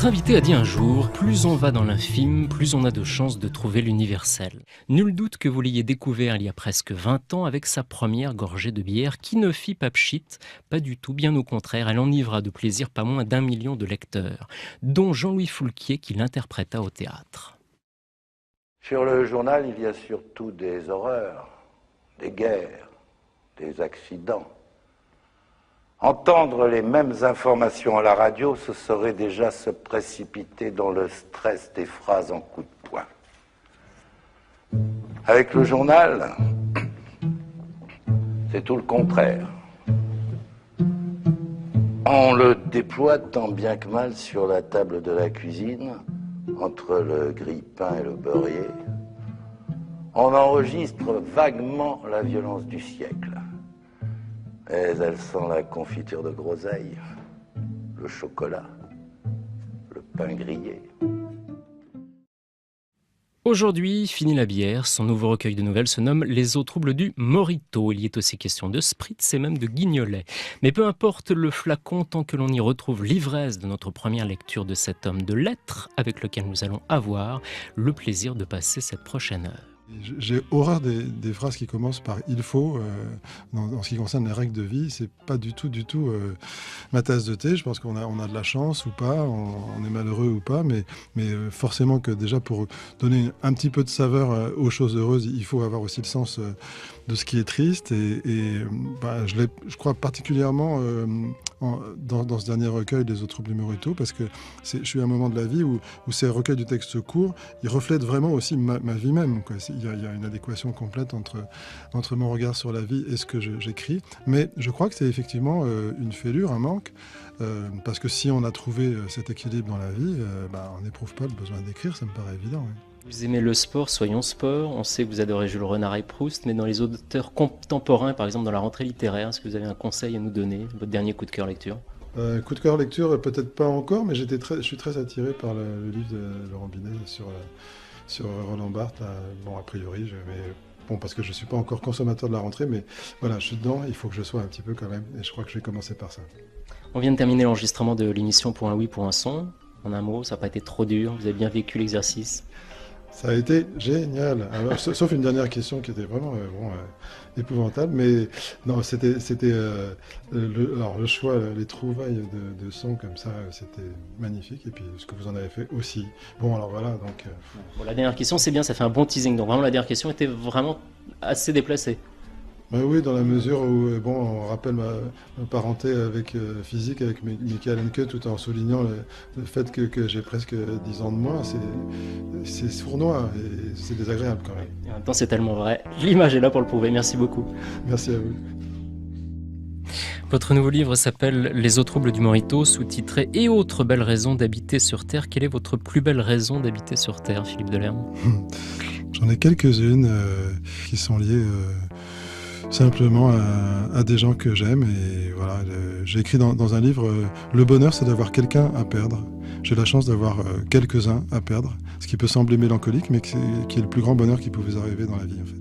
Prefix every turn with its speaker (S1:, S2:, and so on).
S1: Notre invité a dit un jour, plus on va dans l'infime, plus on a de chances de trouver l'universel. Nul doute que vous l'ayez découvert il y a presque 20 ans avec sa première gorgée de bière qui ne fit pas pchit, pas du tout, bien au contraire, elle enivra de plaisir pas moins d'1 million de lecteurs, dont Jean-Louis Foulquier qui l'interpréta au théâtre.
S2: Sur le journal, il y a surtout des horreurs, des guerres, des accidents. Entendre les mêmes informations à la radio, ce serait déjà se précipiter dans le stress des phrases en coup de poing. Avec le journal, c'est tout le contraire. On le déploie tant bien que mal sur la table de la cuisine, entre le grille-pain et le beurrier. On enregistre vaguement la violence du siècle. Mais elle sent la confiture de groseille, le chocolat, le pain grillé.
S1: Aujourd'hui, fini la bière, son nouveau recueil de nouvelles se nomme Les eaux troubles du Morito. Il y est aussi question de spritz et même de guignolet. Mais peu importe le flacon, tant que l'on y retrouve l'ivresse de notre première lecture de cet homme de lettres, avec lequel nous allons avoir le plaisir de passer cette prochaine heure.
S3: J'ai horreur des phrases qui commencent par « il faut ». En ce qui concerne les règles de vie, c'est pas du tout ma tasse de thé. Je pense qu'on a de la chance ou pas, on est malheureux ou pas, mais forcément que déjà pour donner un petit peu de saveur aux choses heureuses, il faut avoir aussi le sens de ce qui est triste. Je crois particulièrement dans ce dernier recueil des eaux troubles du Morito, parce que je suis à un moment de la vie où ces recueils de textes courts, ils reflètent vraiment aussi ma vie même, quoi. Il y a une adéquation complète entre mon regard sur la vie et ce que j'écris. Mais je crois que c'est effectivement une fêlure, un manque, parce que si on a trouvé cet équilibre dans la vie, on n'éprouve pas le besoin d'écrire, ça me paraît évident. Oui.
S1: Vous aimez le sport, soyons sport. On sait que vous adorez Jules Renard et Proust, mais dans les auteurs contemporains, par exemple dans la rentrée littéraire, est-ce que vous avez un conseil à nous donner, votre dernier coup de cœur lecture ?
S3: Coup de cœur lecture, peut-être pas encore, mais je suis très attiré par le livre de Laurent Binet sur Roland Barthes. A priori, parce que je ne suis pas encore consommateur de la rentrée, mais voilà, je suis dedans, il faut que je sois un petit peu quand même, et je crois que je vais commencer par ça.
S1: On vient de terminer l'enregistrement de l'émission Pour un oui, pour un son. En un mot, ça n'a pas été trop dur, vous avez bien vécu l'exercice ?
S3: Ça a été génial. Alors, sauf une dernière question qui était vraiment épouvantable, mais non, c'était le choix, les trouvailles de sons comme ça, c'était magnifique. Et puis ce que vous en avez fait aussi. Bon, alors voilà. Donc.
S1: Bon, la dernière question, c'est bien, ça fait un bon teasing. Donc vraiment, la dernière question était vraiment assez déplacée.
S3: Oui, dans la mesure où on rappelle ma parenté physique avec Michael Hanke, tout en soulignant le fait que j'ai presque 10 ans de moins, c'est sournois et c'est désagréable quand même.
S1: Et en même temps, c'est tellement vrai. L'image est là pour le prouver. Merci beaucoup.
S3: Merci à vous.
S1: Votre nouveau livre s'appelle Les eaux troubles du Morito, sous-titré « Et autres belles raisons d'habiter sur Terre ». Quelle est votre plus belle raison d'habiter sur Terre, Philippe Delerme ?
S3: J'en ai quelques-unes qui sont liées simplement à des gens que j'aime. Et voilà, j'ai écrit dans un livre le bonheur, c'est d'avoir quelqu'un à perdre. J'ai la chance d'avoir quelques-uns à perdre, ce qui peut sembler mélancolique, mais qui est le plus grand bonheur qui pouvait arriver dans la vie, en fait.